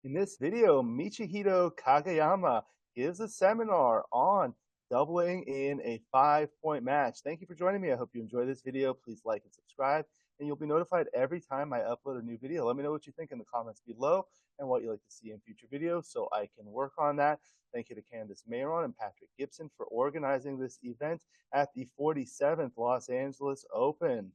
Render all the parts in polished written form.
In this video, Michihito Kageyama gives a seminar on doubling in a 5-point match. Thank you for joining me. I hope you enjoy this video. Please like and subscribe, and you'll be notified every time I upload a new video. Let me know what you think in the comments below and what you'd like to see in future videos so I can work on that. Thank you to Candace Mayron and Patrick Gibson for organizing this event at the 47th Los Angeles Open.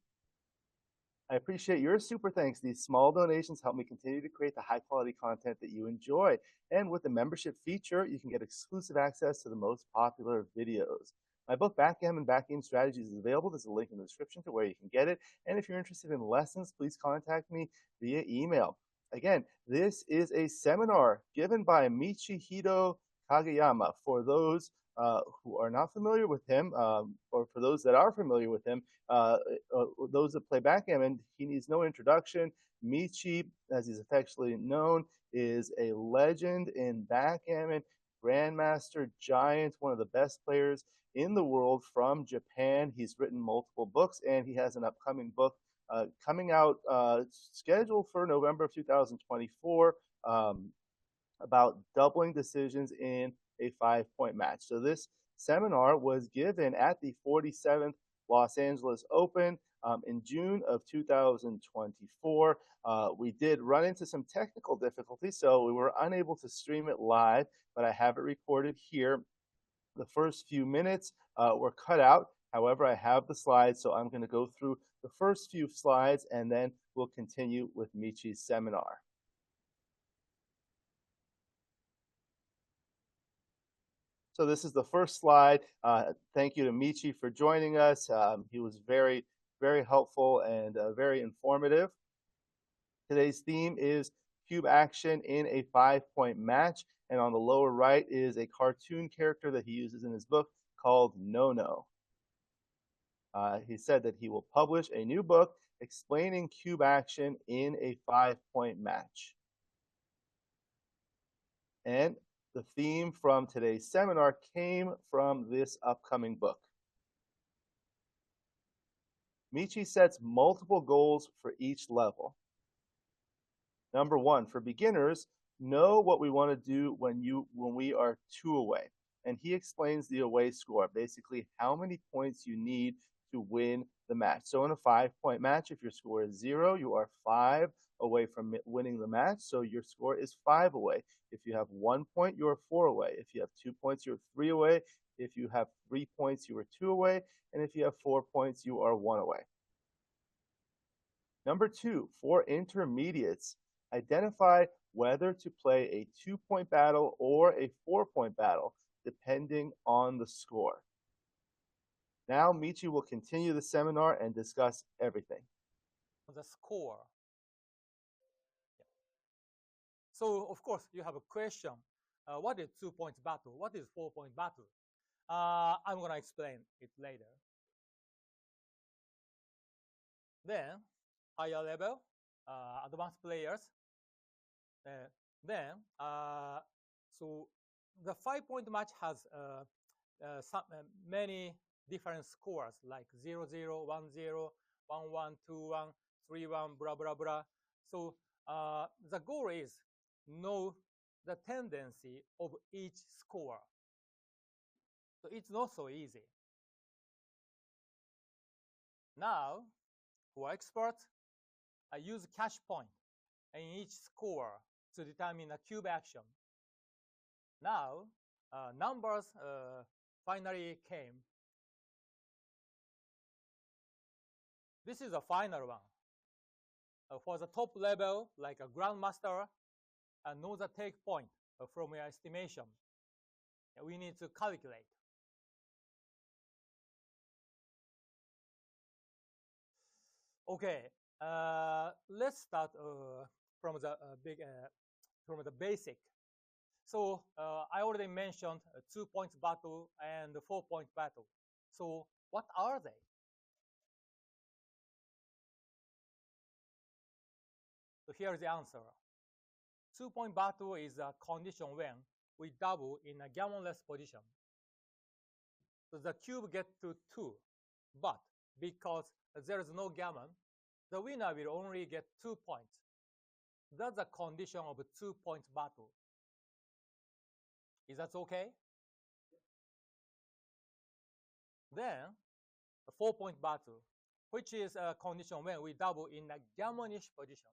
I appreciate your super thanks. These small donations help me continue to create the high quality content that you enjoy. And with the membership feature, you can get exclusive access to the most popular videos. My book, Backgammon Backgame Strategies, is available. There's a link in the description to where you can get it. And if you're interested in lessons, please contact me via email. Again, this is a seminar given by Michihito Kageyama. For those who are not familiar with him, or for those that are familiar with him, those that play backgammon, he needs no introduction. Michi, as he's affectionately known, is a legend in backgammon, Grandmaster Giant, one of the best players in the world from Japan. He's written multiple books, and he has an upcoming book coming out, scheduled for November of 2024, about doubling decisions in a 5-point match. So this seminar was given at the 47th Los Angeles Open in June of 2024. We did run into some technical difficulties, so we were unable to stream it live, but I have it recorded here. The first few minutes were cut out. However, I have the slides, so I'm going to go through the first few slides, and then we'll continue with Michi's seminar. So this is the first slide. Thank you to Michi for joining us. He was very, very helpful and very informative. Today's theme is cube action in a 5-point match. And on the lower right is a cartoon character that he uses in his book called No-No. He said that he will publish a new book explaining cube action in a 5-point match. And the theme from today's seminar came from this upcoming book. Michi sets multiple goals for each level. Number one, for beginners, know what we want to do when we are 2 away. And he explains the away score, basically how many points you need to win the match. So in a 5-point match, if your score is 0, you are 5 away from winning the match, so your score is 5 away. If you have 1 point, you're 4 away. If you have 2 points, you're 3 away. If you have 3 points, you are 2 away. And if you have 4 points, you are 1 away. Number 2, for intermediates, identify whether to play a 2-point battle or a 4-point battle, depending on the score. Now, Michi will continue the seminar and discuss everything. The score. So, of course, you have a question. What is 2-point battle? What is 4-point battle? I'm going to explain it later. Then, higher level, advanced players. So the 5-point match has many different scores like 0-0, 1-0, 1-1, 2-1, 3-1, blah, blah, blah. So the goal is know the tendency of each score. So it's not so easy. Now, for experts, I use cash point in each score to determine a cube action. Now, numbers finally came. This is a final one. For the top level, like a Grandmaster, know the take point from your estimation. We need to calculate. Okay, let's start from the basic. So I already mentioned a 2-point battle and a 4-point battle. So what are they? So here is the answer. 2-point battle is a condition when we double in a gammonless position. So the cube gets to 2, but because there is no gammon, the winner will only get 2 points. That's a condition of a 2-point battle. Is that okay? Then a 4-point battle, which is a condition when we double in a gammonish position.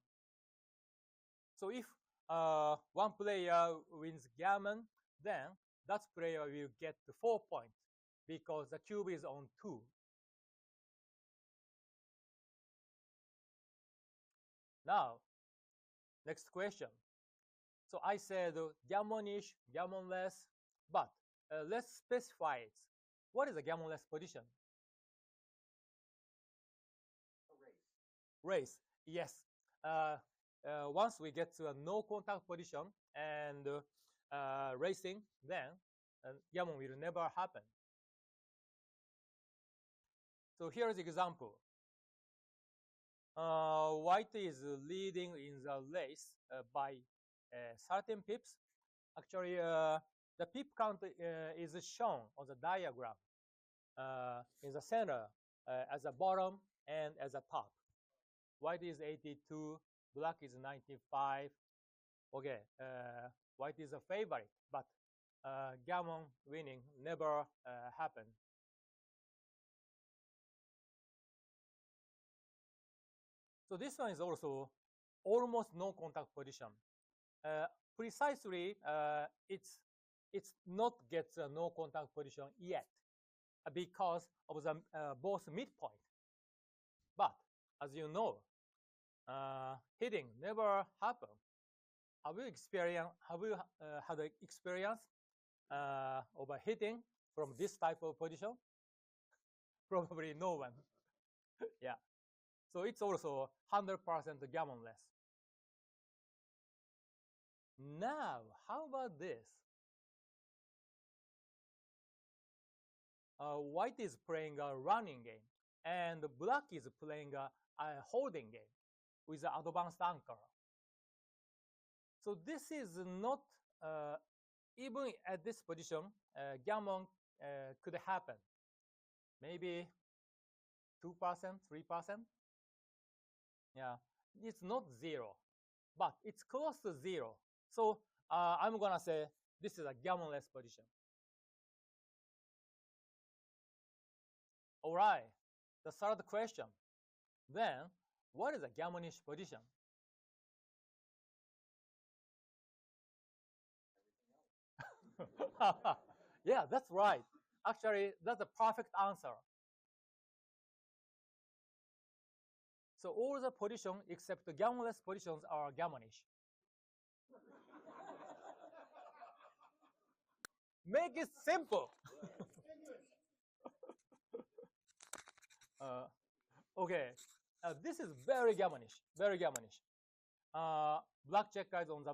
So if one player wins gammon, then that player will get the 4 points because the cube is on 2. Now, next question. So I said gammonish, gammonless, but let's specify it. What is a gammonless position? Race. Yes. Once we get to a no contact position and racing, then gammon will never happen. So here is the example. White is leading in the race by 13 pips. Actually, the pip count is shown on the diagram in the center as a bottom and as a top. White is 82, black is 95. Okay, white is a favorite, but gammon winning never happened. So this one is also almost no contact position. Precisely, it's not get a no contact position yet because of the both midpoint. But as you know, hitting never happen. Have you had an experience of a hitting from this type of position? Probably no one. Yeah. So it's also 100% gammonless. Now, how about this? White is playing a running game, and black is playing a holding game with an advanced anchor. So this is not, even at this position, gammon could happen. Maybe 2%, 3%. Yeah, it's not 0, but it's close to 0. So I'm going to say this is a gammonless position. All right, the third question. Then, what is a gammonish position? Yeah, that's right. Actually, that's a perfect answer. So all the positions except the gammonless positions are gammonish. Make it simple. Okay, this is very gammonish, very gammonish. Black checker is on the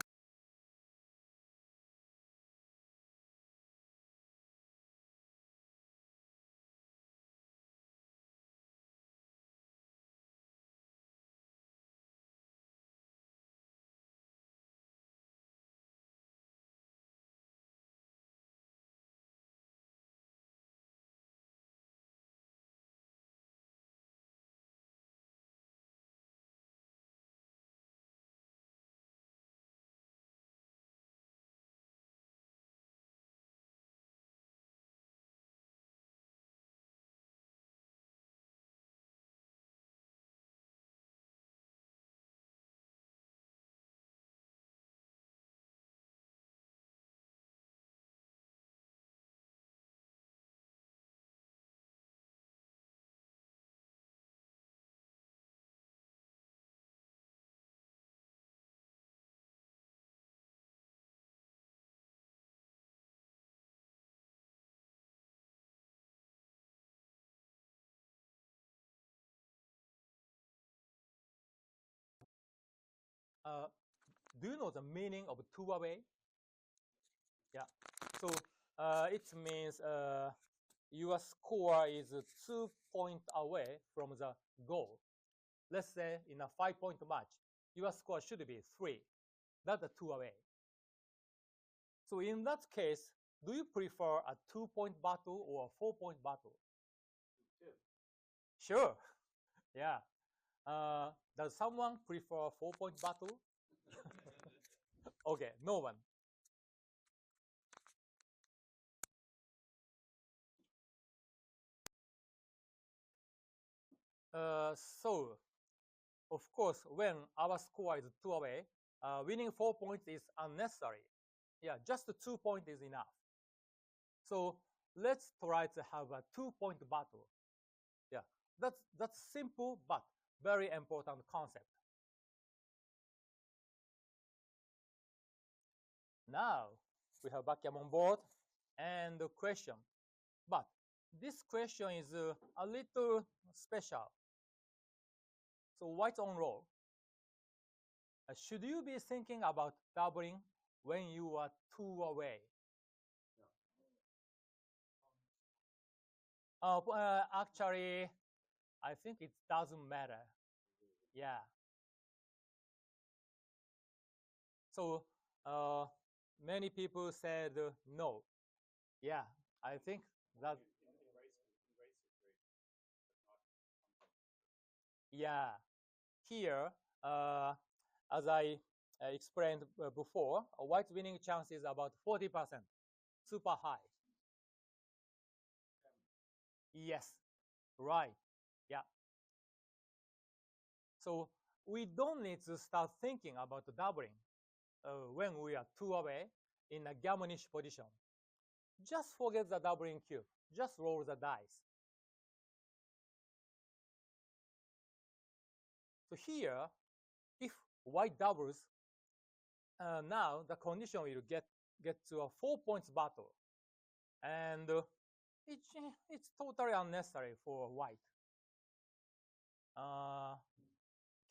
do you know the meaning of two away? Yeah. So it means your score is 2 points away from the goal. Let's say in a 5-point match, your score should be 3. That's a 2 away. So in that case, do you prefer a 2-point battle or a 4-point battle? 2. Sure. Yeah. Does someone prefer 4-point battle? Okay, no one. So, of course, when our score is 2 away, winning 4 points is unnecessary. Yeah, just 2 points is enough. So let's try to have a 2-point battle. Yeah, that's simple but very important concept. Now we have backgammon board and the question, but this question is a little special. So white on roll. Should you be thinking about doubling when you are 2 away? Actually, I think it doesn't matter. Yeah. So many people said no. Yeah, I think that. Yeah, here, as I explained before, a white winning chance is about 40%, super high. Yes, right. Yeah. So we don't need to start thinking about the doubling when we are 2 away in a gammonish position. Just forget the doubling cube. Just roll the dice. So here, if white doubles, now the condition will get to a 4 points battle. And it's totally unnecessary for white.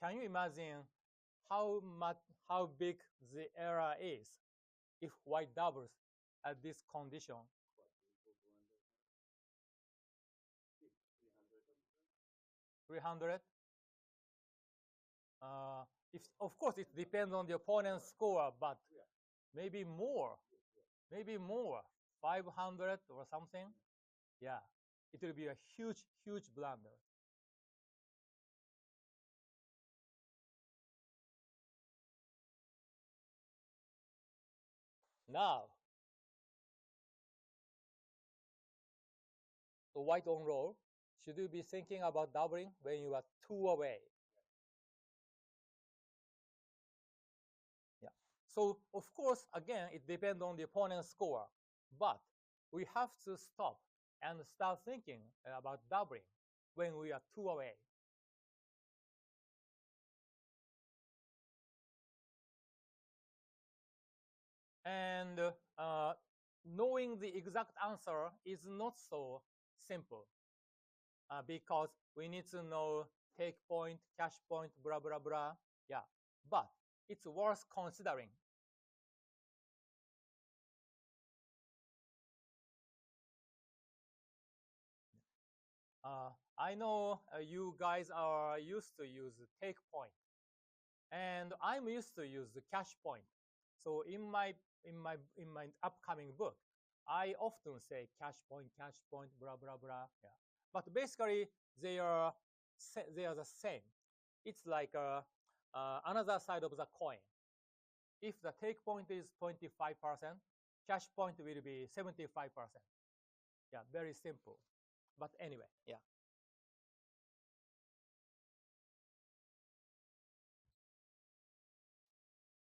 Can you imagine how big the error is if white doubles at this condition? 300. If of course it depends on the opponent's score, but maybe more, 500 or something. Yeah, it will be a huge blunder. Now, the white on roll, should you be thinking about doubling when you are 2 away? Yeah. So of course, again, it depends on the opponent's score, but we have to stop and start thinking about doubling when we are 2 away. And knowing the exact answer is not so simple because we need to know take point, cash point, blah, blah, blah. Yeah, but it's worth considering. I know you guys are used to use take point, and I'm used to use the cash point. So in my upcoming book, I often say cash point, blah blah blah. Yeah, but basically they are the same. It's like another side of the coin. If the take point is 25%, cash point will be 75%. Yeah, very simple. But anyway, yeah.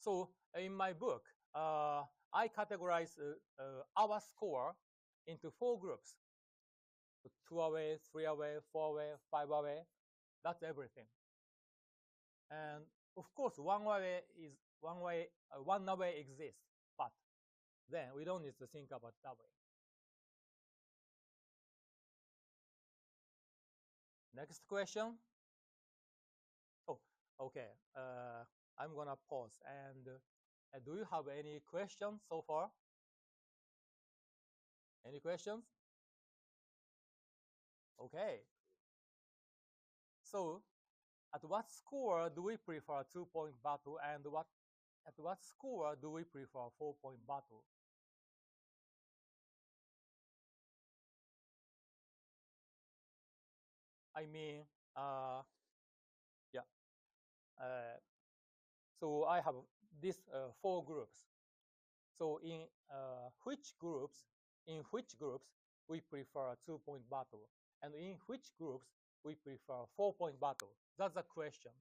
So in my book, I categorize our score into 4 groups: 2 away, 3 away, 4 away, 5 away. That's everything. And of course, one away exists, but then we don't need to think about doubling. Next question. Oh, okay. I'm gonna pause. And do you have any questions so far? Any questions? Okay. So, at what score do we prefer 2-point battle, and at what score do we prefer 4-point battle? I mean, yeah. So I have these four groups. So in which groups we prefer 2-point battle, and in which groups we prefer 4-point battle? That's the question.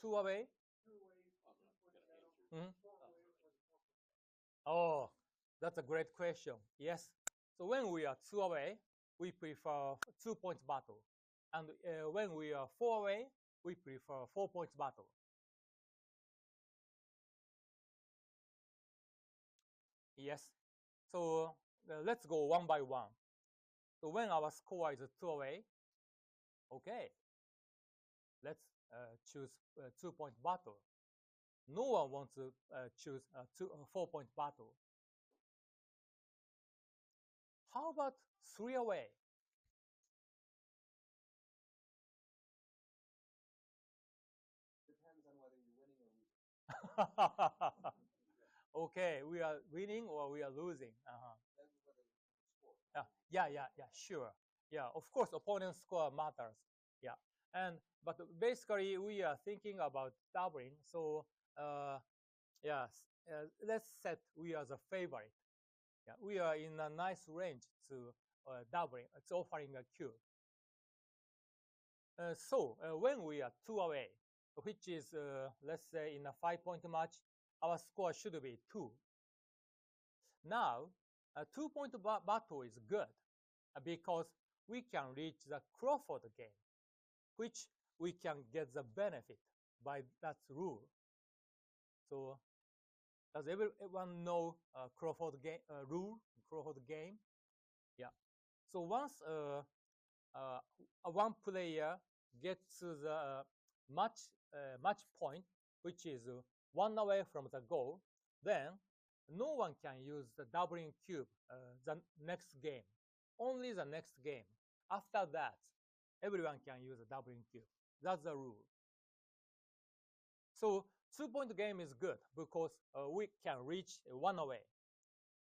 Two away? Mm-hmm. Oh, that's a great question. Yes. So when we are two away, we prefer 2-point battle. And when we are four away, we prefer 4-point battle. Yes. So let's go one by one. So when our score is two away, okay, let's choose 2-point battle. No one wants to choose a 4-point battle. How about three away? Depends on whether you're winning or losing. Okay, we are winning or we are losing. Yeah, sure. Yeah, of course, opponent score matters. Yeah, but basically we are thinking about doubling. So yes, let's set we are the favorite. Yeah, we are in a nice range to doubling. It's offering a cube. So when we are two away, which is let's say in a 5-point match, our score should be 2. Now, a 2-point battle is good because we can reach the Crawford game, which we can get the benefit by that rule. So, does everyone know Crawford game rule? Crawford game, yeah. So once one player gets to the match point, which is 1 away from the goal, then no one can use the doubling cube the next game. Only the next game. After that, everyone can use the doubling cube. That's the rule. So 2-point game is good because we can reach 1 away.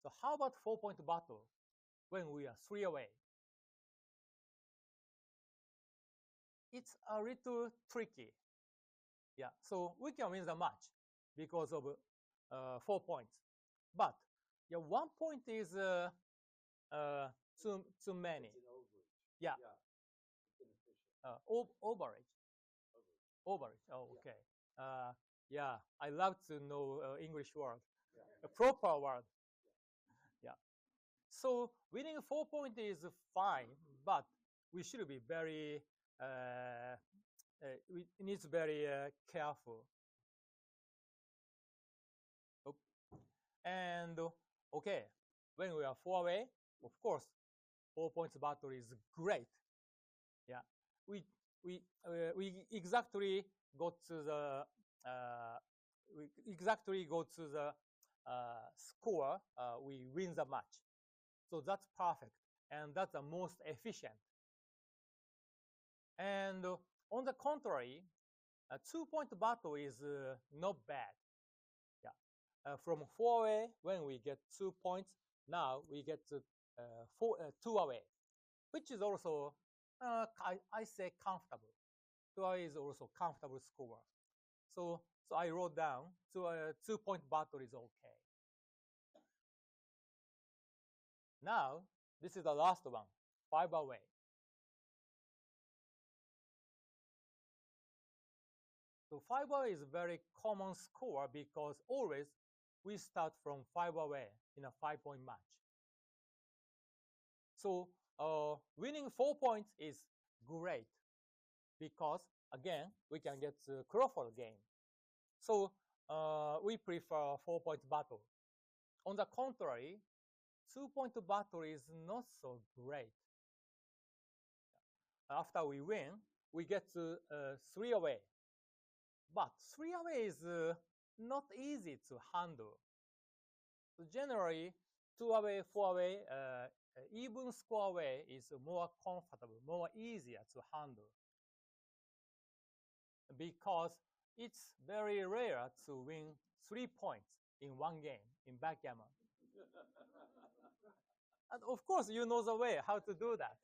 So how about 4-point battle when we are 3 away? It's a little tricky. Yeah, so we can win the match because of 4 points. But yeah, 1 point is too many. Yeah. Overage. Overage. Oh, okay. Yeah, I love to know English word, a proper word. Yeah. So winning 4 points is fine, but we should be very we need to be very careful. Oh. And okay, when we are 4 away, of course, 4 points battle is great. Yeah, we exactly go to the score. We win the match, so that's perfect, and that's the most efficient. And on the contrary, a 2-point battle is not bad. Yeah, from 4 away, when we get 2 points, now we get 2 away, which is also I say comfortable. 2 away is also comfortable score. So I wrote down 2-point battle is okay. Now this is the last one, 5 away. So 5 away is a very common score because always we start from 5 away in a 5-point match. So winning 4 points is great because again we can get the Crawford game. So we prefer 4-point battle. On the contrary, 2-point battle is not so great. After we win, we get to 3 away. But 3 away is not easy to handle. So generally, 2 away, 4 away, even score away is more comfortable, more easier to handle. Because it's very rare to win 3 points in one game in backgammon. And of course, you know the way how to do that.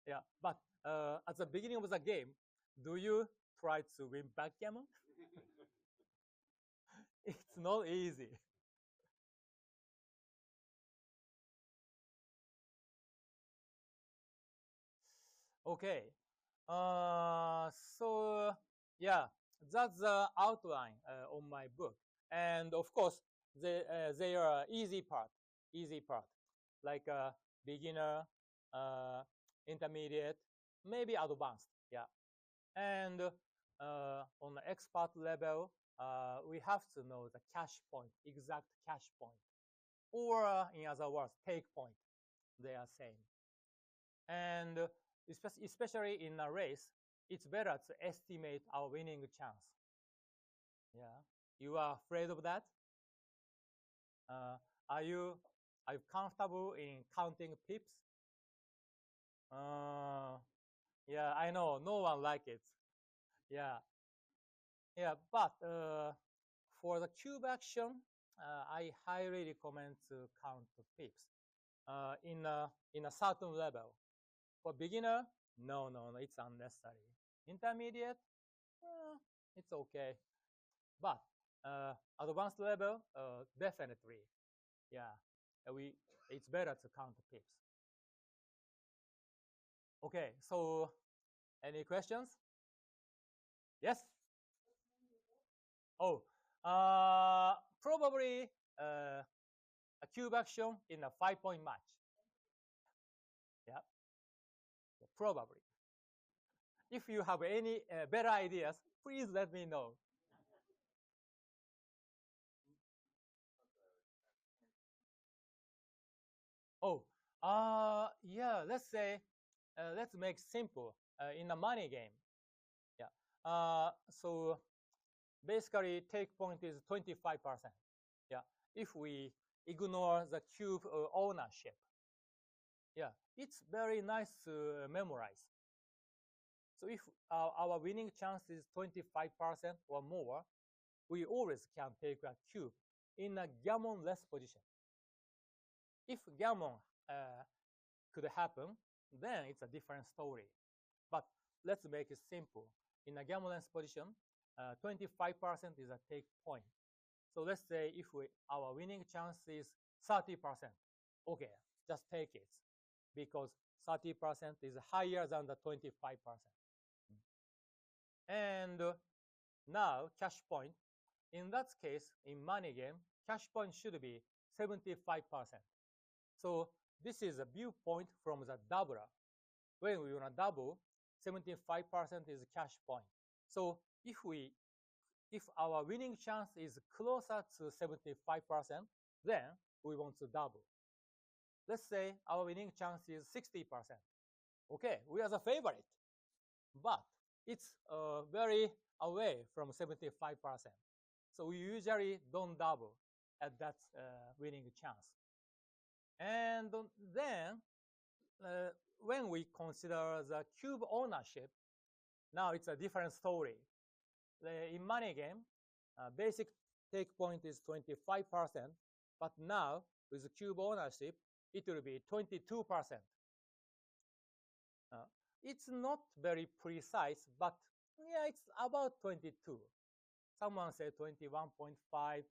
Yeah, but at the beginning of the game, do you try to win backgammon? It's not easy. Okay. So yeah, that's the outline on my book, and of course, they are easy part, like beginner, uh, intermediate, maybe advanced. Yeah, and on the expert level, we have to know the cash point, exact cash point, or in other words, take point. They are same. And especially in a race, it's better to estimate our winning chance. Yeah, you are afraid of that? Uh, are you comfortable in counting pips? Yeah, I know no one like it. Yeah, yeah, but for the cube action, I highly recommend to count the pips in a certain level. For beginner, no, it's unnecessary. Intermediate, it's okay. But advanced level, definitely, yeah. It's better to count the pips. Okay, so any questions? Yes. Oh, probably a cube action in a 5-point match. Yeah, probably. If you have any better ideas, please let me know. Oh, yeah. Let's make simple in a money game. Yeah. So basically, take point is 25%. Yeah. If we ignore the cube ownership, yeah, it's very nice to memorize. So if our winning chance is 25% or more, we always can take a cube in a gammon-less position. If gammon could happen, then it's a different story. But let's make it simple. In a gammon-less position, 25% is a take point. So let's say if our winning chance is 30%, okay, just take it because 30% is higher than the 25%. And now cash point. In that case, in money game, cash point should be 75%. So this is a viewpoint from the doubler. When we want to double, 75% is cash point. So if our winning chance is closer to 75%, then we want to double. Let's say our winning chance is 60%. Okay, we are the favorite, but it's very away from 75%. So we usually don't double at that winning chance. And then when we consider the cube ownership, now it's a different story. In money game, basic take point is 25%, but now with cube ownership, it will be 22%. It's not very precise, but yeah, it's about 22. Someone said 21.5,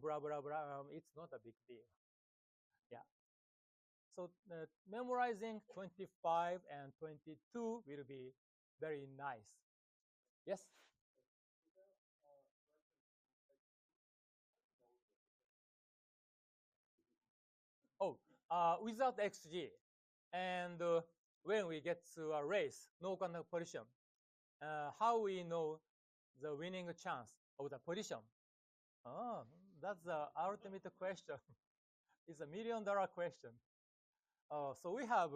blah, blah, blah. It's not a big deal. Yeah. So memorizing 25 and 22 will be very nice. Yes? Oh, without XG. And when we get to a race, no contact position, how we know the winning chance of the position? Oh, that's the ultimate question. It's $1 million question. So we have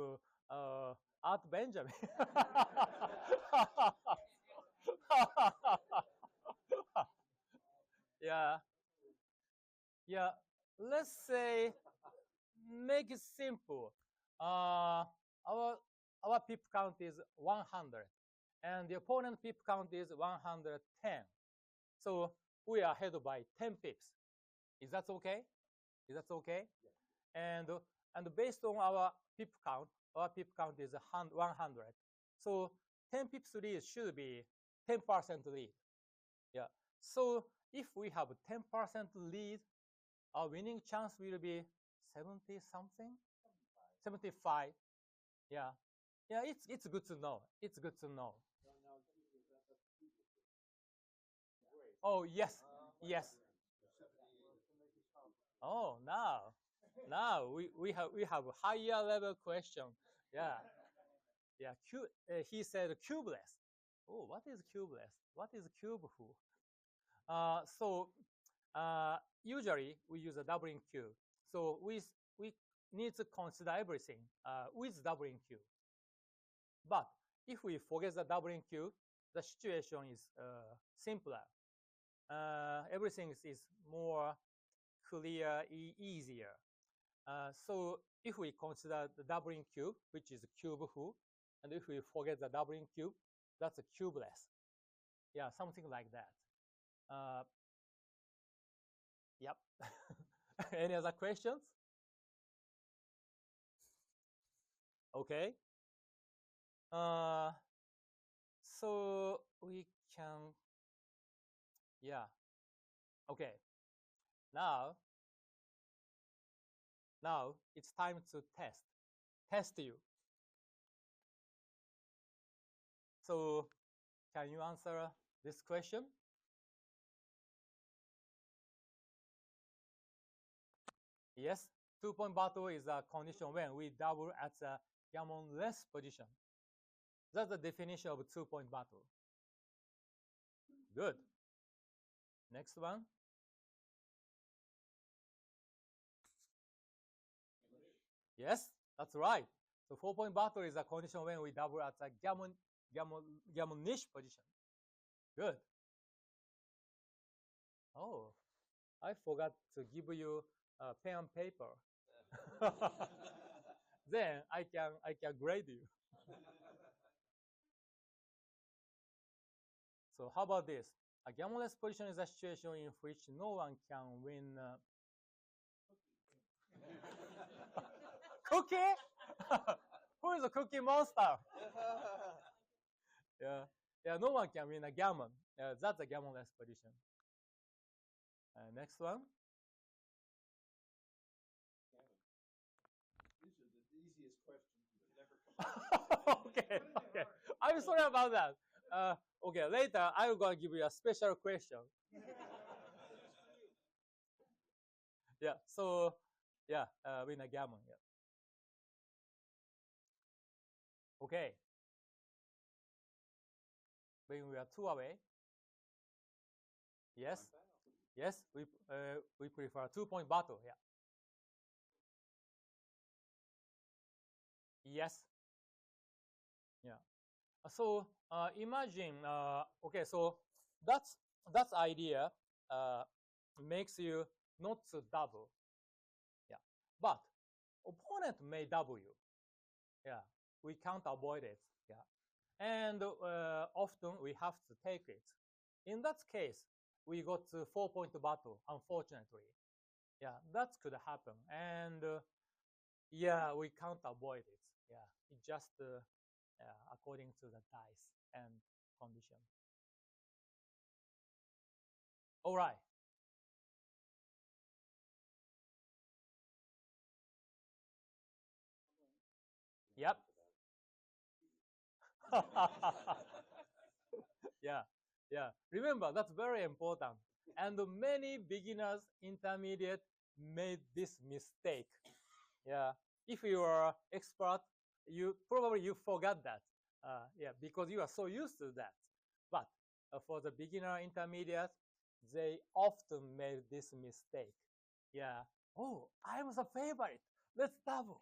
Art Benjamin. Yeah, yeah. Let's say make it simple. Our pip count is 100, and the opponent pip count is 110. So we are ahead by 10 pips. Is that okay? Is that okay? And based on our pip count is 100. So 10 pips lead should be 10% lead. Yeah. So if we have 10% lead, our winning chance will be 70 something, 75. Yeah. Yeah, it's good to know. It's good to know. Oh yes, yes. Oh, now we have a higher level question. Yeah, yeah. He said cubeless. Oh, what is cubeless? What is cube who? So usually we use a doubling cube. So we need to consider everything with doubling cube. But if we forget the doubling cube, the situation is simpler. Everything is more clear, easier. So if we consider the doubling cube, which is cube who, and if we forget the doubling cube, that's a cubeless. Yeah, something like that. Yep. Any other questions? Okay. So we can, yeah. Okay. Now it's time to test you. So can you answer this question? Yes, 2-point battle is a condition when we double at the gammon-less position. That's the definition of 2-point battle. Good. Next one. Yes, that's right. So 4-point battle is a condition when we double at a gammon-ish position. Good. Oh, I forgot to give you pen and paper. Then I can grade you. So how about this? A gammonless position is a situation in which no one can win. Cookie? Who is a cookie monster? Yeah, no one can win a gammon. That's a gammonless position. Next one. These are the easiest questions you could ever come up with. Okay. I'm sorry about that. Okay, later I'm going to give you a special question. Yeah, so, win a gammon. Yeah. Okay. When we are 2 away. Yes. Yes, we prefer 2-point battle. Yeah. Yes. Yeah. So imagine. Okay, so that's idea makes you not to double. Yeah. But opponent may double you. Yeah. We can't avoid it. Yeah. And often we have to take it. In that case, we got to 4-point battle, unfortunately. Yeah, that could happen. And yeah, we can't avoid it. Yeah, it just according to the dice and condition. All right. Yep. Yeah. Remember, that's very important. And many beginners, intermediate, made this mistake. Yeah. If you are expert, you forgot that. Yeah, because you are so used to that. But for the beginner, intermediate, they often made this mistake. Yeah. Oh, I'm the favorite. Let's double.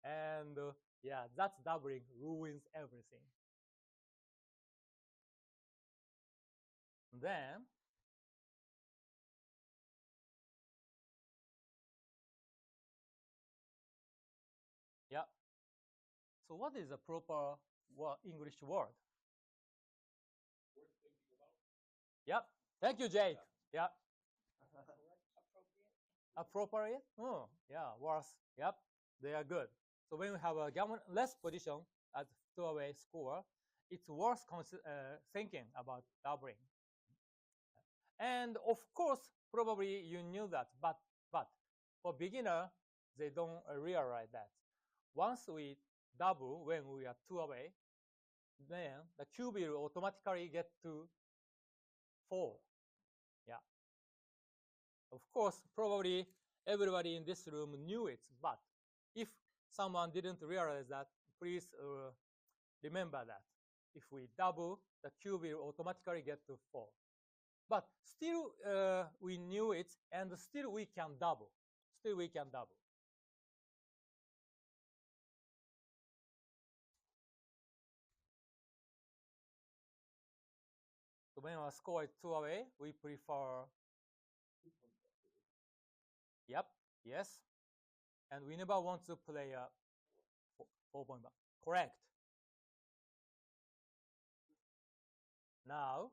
And yeah, that doubling ruins everything. Then, yeah. So what is the proper English word? Yep. Thank you, Jake. Yeah. Appropriate? Oh, yeah, worse. Yep. They are good. So when we have a gammon-less position at two-away score, it's worth thinking about doubling. And of course, probably you knew that, but for beginner, they don't realize that. Once we double when we are two away, then the cube will automatically get to 4. Yeah. Of course, probably everybody in this room knew it, but if someone didn't realize that, please remember that. If we double, the cube will automatically get to 4. But still, we knew it, and still we can double. Still we can double. So when our score is 2 away, we prefer. Yep, yes. And we never want to play a 4-point back. Correct. Now,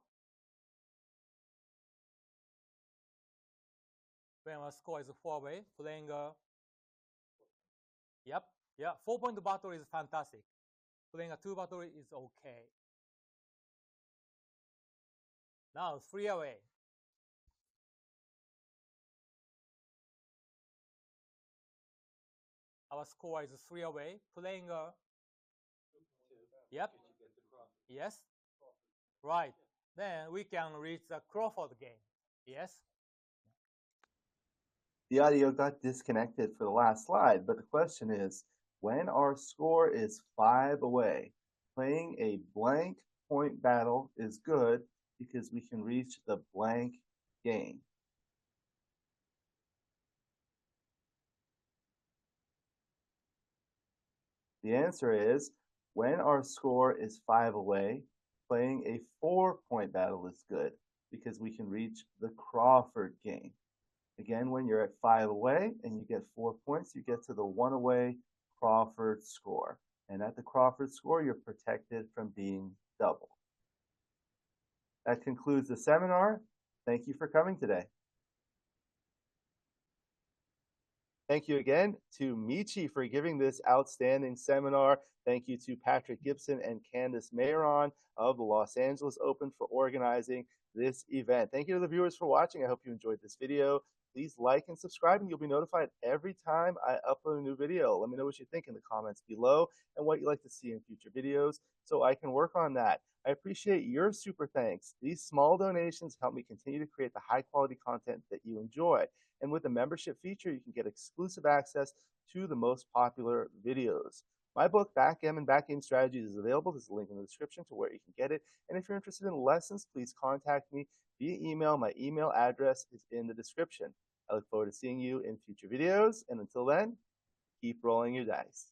when our score is 4 away, playing a. Yep, yeah, 4-point battle is fantastic. Playing a 2 battle is okay. Now, 3 away. Our score is 3 away. Playing a. Yep. Yes. Right. Then we can reach the Crawford game. Yes. The audio got disconnected for the last slide, but the question is, when our score is 5 away, playing a blank point battle is good because we can reach the blank game. The answer is, when our score is 5 away, playing a 4-point battle is good because we can reach the Crawford game. Again, when you're at 5 away and you get 4 points, you get to the 1 away Crawford score. And at the Crawford score, you're protected from being doubled. That concludes the seminar. Thank you for coming today. Thank you again to Michi for giving this outstanding seminar. Thank you to Patrick Gibson and Candace Mayron of the Los Angeles Open for organizing this event. Thank you to the viewers for watching. I hope you enjoyed this video. Please like and subscribe, and you'll be notified every time I upload a new video. Let me know what you think in the comments below and what you'd like to see in future videos so I can work on that. I appreciate your super thanks. These small donations help me continue to create the high quality content that you enjoy. And with the membership feature, you can get exclusive access to the most popular videos. My book, Backgammon Backgame Strategies, is available. There's a link in the description to where you can get it. And if you're interested in lessons, please contact me via email. My email address is in the description. I look forward to seeing you in future videos. And until then, keep rolling your dice.